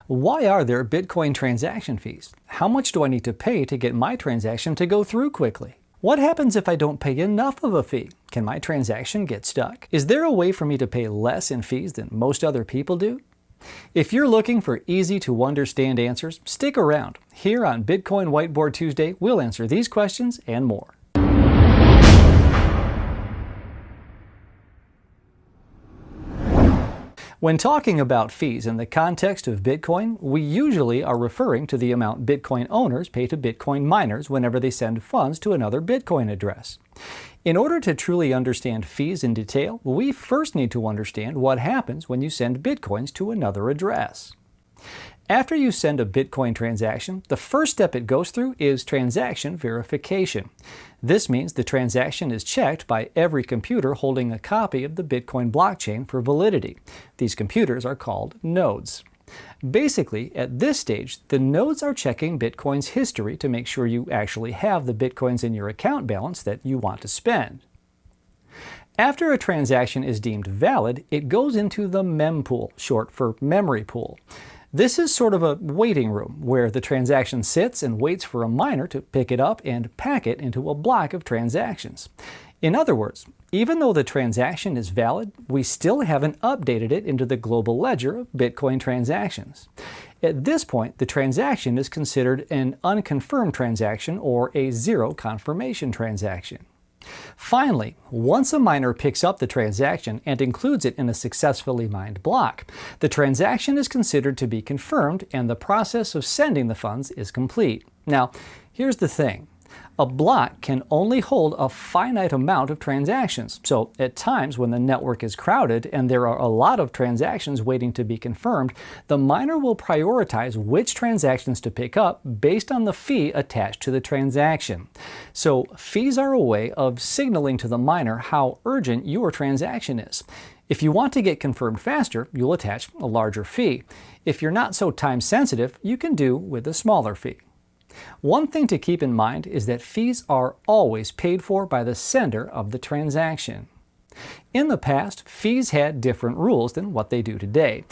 Why are there Bitcoin transaction fees? How much do I need to pay to get my transaction to go through quickly? What happens if I don't pay enough of a fee? Can my transaction get stuck? Is there a way for me to pay less in fees than most other people do? If you're looking for easy to understand answers, stick around. Here on Bitcoin Whiteboard Tuesday, we'll answer these questions and more. When talking about fees in the context of Bitcoin, we usually are referring to the amount Bitcoin owners pay to Bitcoin miners whenever they send funds to another Bitcoin address. In order to truly understand fees in detail, we first need to understand what happens when you send Bitcoins to another address. After you send a Bitcoin transaction, the first step it goes through is transaction verification. This means the transaction is checked by every computer holding a copy of the Bitcoin blockchain for validity. These computers are called nodes. Basically, at this stage, the nodes are checking Bitcoin's history to make sure you actually have the Bitcoins in your account balance that you want to spend. After a transaction is deemed valid, it goes into the mempool, short for memory pool. This is sort of a waiting room where the transaction sits and waits for a miner to pick it up and pack it into a block of transactions. In other words, even though the transaction is valid, we still haven't updated it into the global ledger of Bitcoin transactions. At this point, the transaction is considered an unconfirmed transaction or a zero confirmation transaction. Finally, once a miner picks up the transaction and includes it in a successfully mined block, the transaction is considered to be confirmed and the process of sending the funds is complete. Now, here's the thing. A block can only hold a finite amount of transactions, so at times when the network is crowded and there are a lot of transactions waiting to be confirmed, the miner will prioritize which transactions to pick up based on the fee attached to the transaction. So fees are a way of signaling to the miner how urgent your transaction is. If you want to get confirmed faster, you'll attach a larger fee. If you're not so time sensitive, you can do with a smaller fee. One thing to keep in mind is that fees are always paid for by the sender of the transaction. In the past, fees had different rules than what they do today.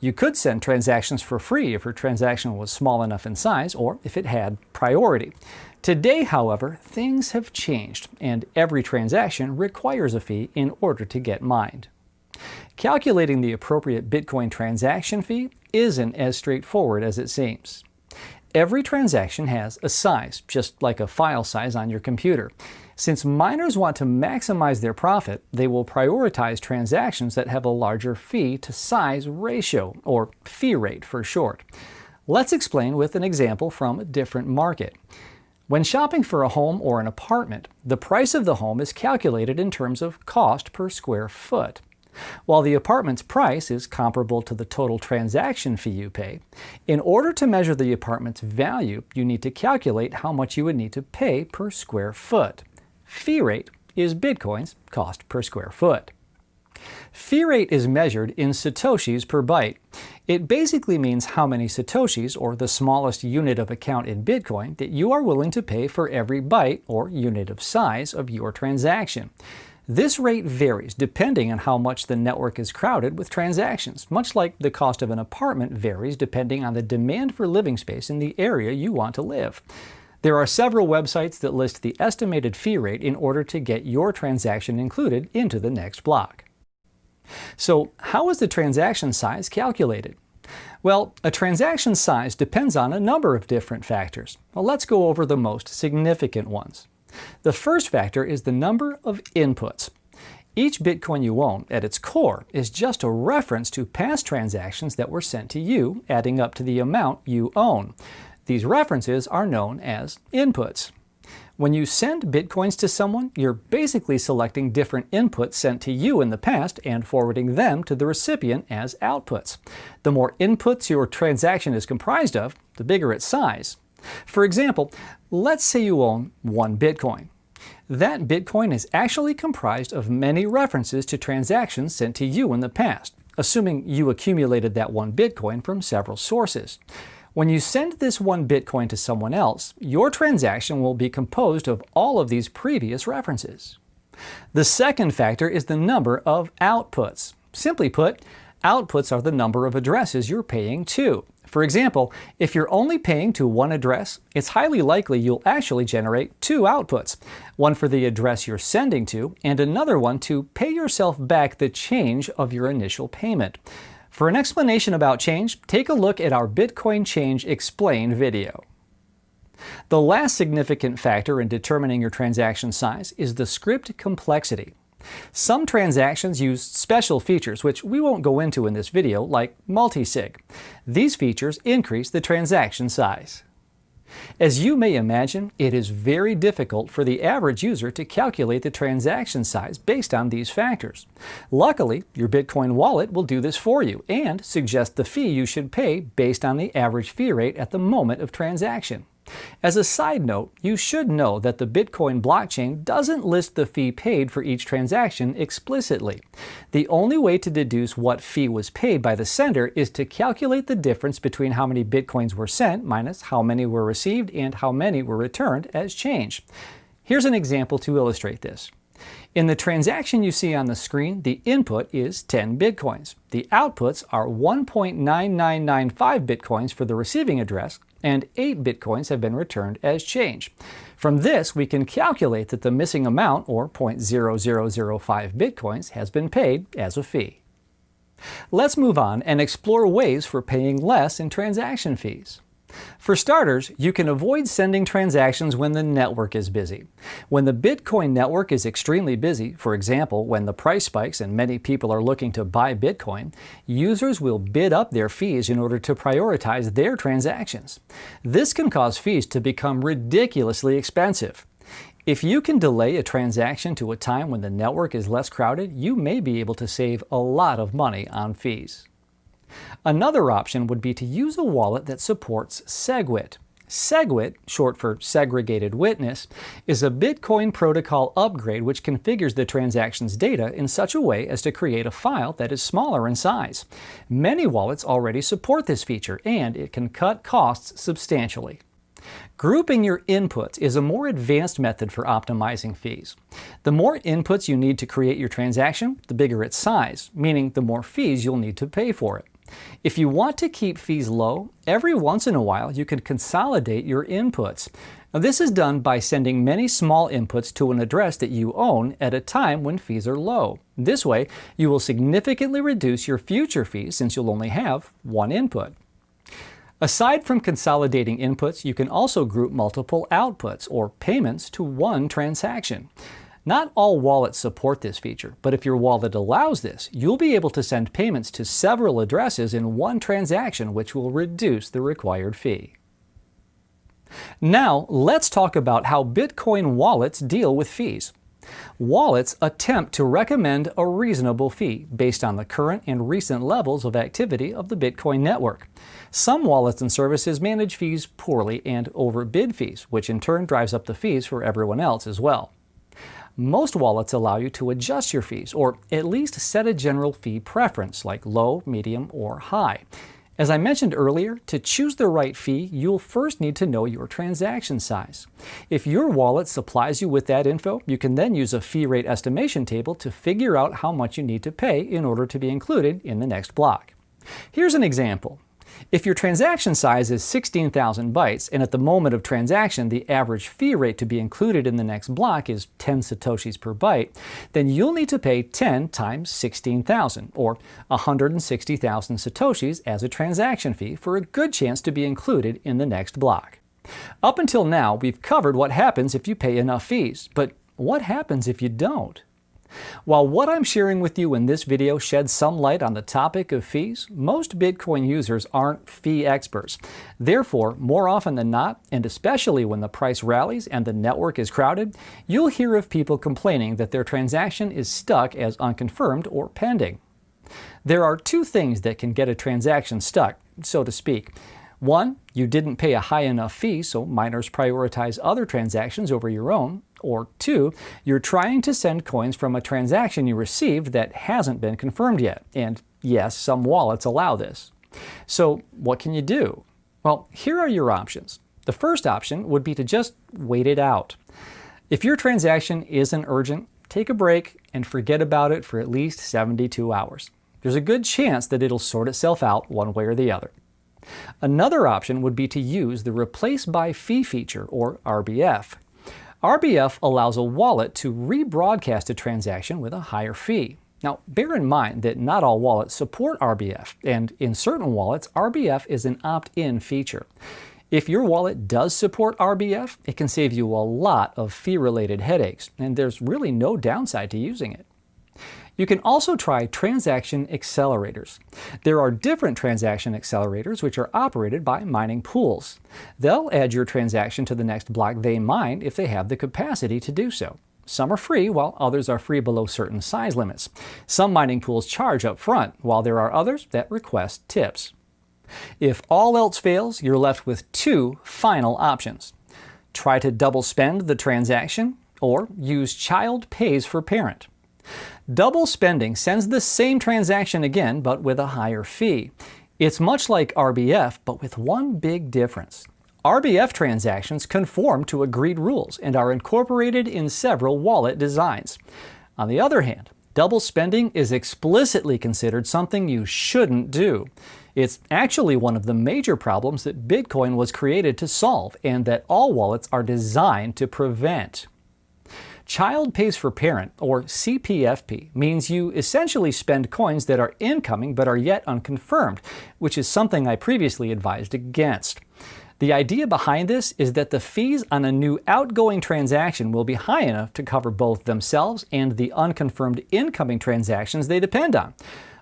You could send transactions for free if your transaction was small enough in size or if it had priority. Today, however, things have changed, and every transaction requires a fee in order to get mined. Calculating the appropriate Bitcoin transaction fee isn't as straightforward as it seems. Every transaction has a size, just like a file size on your computer. Since miners want to maximize their profit, they will prioritize transactions that have a larger fee to size ratio, or fee rate for short. Let's explain with an example from a different market. When shopping for a home or an apartment, the price of the home is calculated in terms of cost per square foot. While the apartment's price is comparable to the total transaction fee you pay, in order to measure the apartment's value, you need to calculate how much you would need to pay per square foot. Fee rate is Bitcoin's cost per square foot. Fee rate is measured in satoshis per byte. It basically means how many satoshis, or the smallest unit of account in Bitcoin, that you are willing to pay for every byte, or unit of size, of your transaction. This rate varies depending on how much the network is crowded with transactions, much like the cost of an apartment varies depending on the demand for living space in the area you want to live. There are several websites that list the estimated fee rate in order to get your transaction included into the next block. So, how is the transaction size calculated? Well, a transaction size depends on a number of different factors. Well, let's go over the most significant ones. The first factor is the number of inputs. Each Bitcoin you own, at its core, is just a reference to past transactions that were sent to you, adding up to the amount you own. These references are known as inputs. When you send Bitcoins to someone, you're basically selecting different inputs sent to you in the past and forwarding them to the recipient as outputs. The more inputs your transaction is comprised of, the bigger its size. For example, let's say you own one Bitcoin. That Bitcoin is actually comprised of many references to transactions sent to you in the past, assuming you accumulated that one Bitcoin from several sources. When you send this one Bitcoin to someone else, your transaction will be composed of all of these previous references. The second factor is the number of outputs. Simply put, outputs are the number of addresses you're paying to. For example, if you're only paying to one address, it's highly likely you'll actually generate two outputs, one for the address you're sending to and another one to pay yourself back the change of your initial payment. For an explanation about change, take a look at our Bitcoin Change Explained video. The last significant factor in determining your transaction size is the script complexity. Some transactions use special features, which we won't go into in this video, like multisig. These features increase the transaction size. As you may imagine, it is very difficult for the average user to calculate the transaction size based on these factors. Luckily, your Bitcoin wallet will do this for you and suggest the fee you should pay based on the average fee rate at the moment of transaction. As a side note, you should know that the Bitcoin blockchain doesn't list the fee paid for each transaction explicitly. The only way to deduce what fee was paid by the sender is to calculate the difference between how many Bitcoins were sent minus how many were received and how many were returned as change. Here's an example to illustrate this. In the transaction you see on the screen, the input is 10 Bitcoins. The outputs are 1.9995 Bitcoins for the receiving address, and 8 Bitcoins have been returned as change. From this, we can calculate that the missing amount, or 0.0005 Bitcoins, has been paid as a fee. Let's move on and explore ways for paying less in transaction fees. For starters, you can avoid sending transactions when the network is busy. When the Bitcoin network is extremely busy, for example, when the price spikes and many people are looking to buy Bitcoin, users will bid up their fees in order to prioritize their transactions. This can cause fees to become ridiculously expensive. If you can delay a transaction to a time when the network is less crowded, you may be able to save a lot of money on fees. Another option would be to use a wallet that supports SegWit. SegWit, short for Segregated Witness, is a Bitcoin protocol upgrade which configures the transaction's data in such a way as to create a file that is smaller in size. Many wallets already support this feature, and it can cut costs substantially. Grouping your inputs is a more advanced method for optimizing fees. The more inputs you need to create your transaction, the bigger its size, meaning the more fees you'll need to pay for it. If you want to keep fees low, every once in a while you can consolidate your inputs. Now, this is done by sending many small inputs to an address that you own at a time when fees are low. This way, you will significantly reduce your future fees since you'll only have one input. Aside from consolidating inputs, you can also group multiple outputs or payments to one transaction. Not all wallets support this feature, but if your wallet allows this, you'll be able to send payments to several addresses in one transaction, which will reduce the required fee. Now, let's talk about how Bitcoin wallets deal with fees. Wallets attempt to recommend a reasonable fee based on the current and recent levels of activity of the Bitcoin network. Some wallets and services manage fees poorly and overbid fees, which in turn drives up the fees for everyone else as well. Most wallets allow you to adjust your fees, or at least set a general fee preference, like low, medium, or high. As I mentioned earlier, to choose the right fee, you'll first need to know your transaction size. If your wallet supplies you with that info, you can then use a fee rate estimation table to figure out how much you need to pay in order to be included in the next block. Here's an example. If your transaction size is 16,000 bytes, and at the moment of transaction the average fee rate to be included in the next block is 10 satoshis per byte, then you'll need to pay 10 times 16,000, or 160,000 satoshis as a transaction fee for a good chance to be included in the next block. Up until now, we've covered what happens if you pay enough fees, but what happens if you don't? While what I'm sharing with you in this video sheds some light on the topic of fees, most Bitcoin users aren't fee experts. Therefore, more often than not, and especially when the price rallies and the network is crowded, you'll hear of people complaining that their transaction is stuck as unconfirmed or pending. There are two things that can get a transaction stuck, so to speak. One, you didn't pay a high enough fee, so miners prioritize other transactions over your own. Or two, you're trying to send coins from a transaction you received that hasn't been confirmed yet. And yes, some wallets allow this. So what can you do? Well, here are your options. The first option would be to just wait it out. If your transaction isn't urgent, take a break and forget about it for at least 72 hours. There's a good chance that it'll sort itself out one way or the other. Another option would be to use the Replace by Fee feature, or RBF. RBF allows a wallet to rebroadcast a transaction with a higher fee. Now, bear in mind that not all wallets support RBF, and in certain wallets, RBF is an opt-in feature. If your wallet does support RBF, it can save you a lot of fee-related headaches, and there's really no downside to using it. You can also try transaction accelerators. There are different transaction accelerators which are operated by mining pools. They'll add your transaction to the next block they mine if they have the capacity to do so. Some are free, while others are free below certain size limits. Some mining pools charge up front, while there are others that request tips. If all else fails, you're left with two final options. Try to double spend the transaction, or use child pays for parent. Double spending sends the same transaction again, but with a higher fee. It's much like RBF, but with one big difference. RBF transactions conform to agreed rules and are incorporated in several wallet designs. On the other hand, double spending is explicitly considered something you shouldn't do. It's actually one of the major problems that Bitcoin was created to solve, and that all wallets are designed to prevent. Child pays for parent, or CPFP, means you essentially spend coins that are incoming but are yet unconfirmed, which is something I previously advised against. The idea behind this is that the fees on a new outgoing transaction will be high enough to cover both themselves and the unconfirmed incoming transactions they depend on.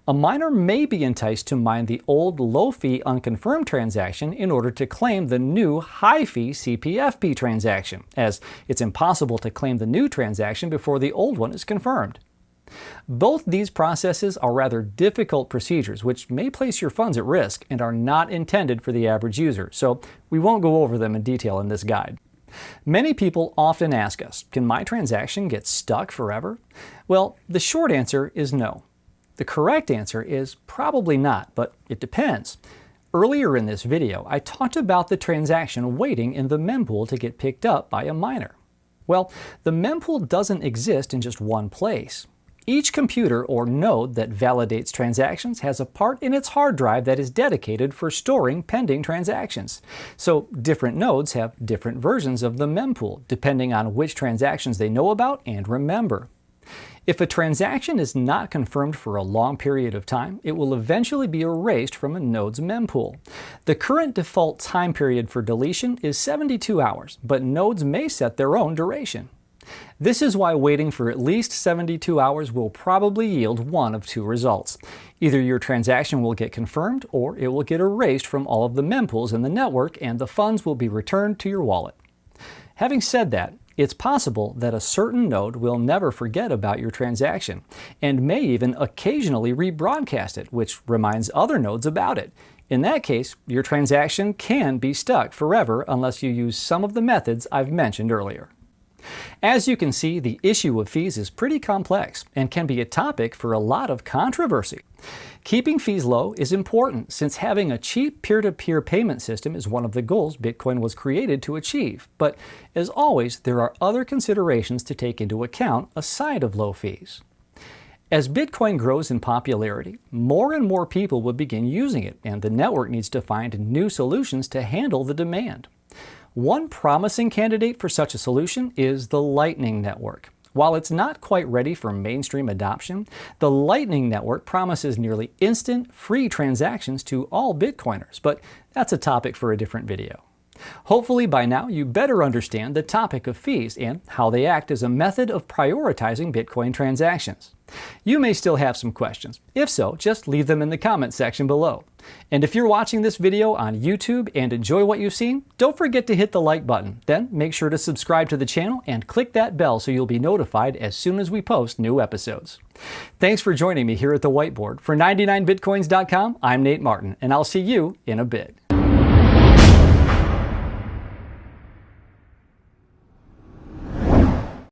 A miner may be enticed to mine the old low-fee unconfirmed transaction in order to claim the new high-fee CPFP transaction, as it's impossible to claim the new transaction before the old one is confirmed. Both these processes are rather difficult procedures which may place your funds at risk and are not intended for the average user, so we won't go over them in detail in this guide. Many people often ask us, can my transaction get stuck forever? Well, the short answer is no. The correct answer is probably not, but it depends. Earlier in this video, I talked about the transaction waiting in the mempool to get picked up by a miner. Well, the mempool doesn't exist in just one place. Each computer or node that validates transactions has a part in its hard drive that is dedicated for storing pending transactions. So different nodes have different versions of the mempool, depending on which transactions they know about and remember. If a transaction is not confirmed for a long period of time, it will eventually be erased from a node's mempool. The current default time period for deletion is 72 hours, but nodes may set their own duration. This is why waiting for at least 72 hours will probably yield one of two results. Either your transaction will get confirmed, or it will get erased from all of the mempools in the network and the funds will be returned to your wallet. Having said that, it's possible that a certain node will never forget about your transaction, and may even occasionally rebroadcast it, which reminds other nodes about it. In that case, your transaction can be stuck forever unless you use some of the methods I've mentioned earlier. As you can see, the issue of fees is pretty complex and can be a topic for a lot of controversy. Keeping fees low is important, since having a cheap peer-to-peer payment system is one of the goals Bitcoin was created to achieve. But as always, there are other considerations to take into account aside of low fees. As Bitcoin grows in popularity, more and more people will begin using it, and the network needs to find new solutions to handle the demand. One promising candidate for such a solution is the Lightning Network. While it's not quite ready for mainstream adoption, the Lightning Network promises nearly instant, free transactions to all Bitcoiners, but that's a topic for a different video. Hopefully by now you better understand the topic of fees and how they act as a method of prioritizing Bitcoin transactions. You may still have some questions. If so, just leave them in the comments section below. And if you're watching this video on YouTube and enjoy what you've seen, don't forget to hit the like button. Then make sure to subscribe to the channel and click that bell so you'll be notified as soon as we post new episodes. Thanks for joining me here at the whiteboard. For 99bitcoins.com, I'm Nate Martin, and I'll see you in a bit.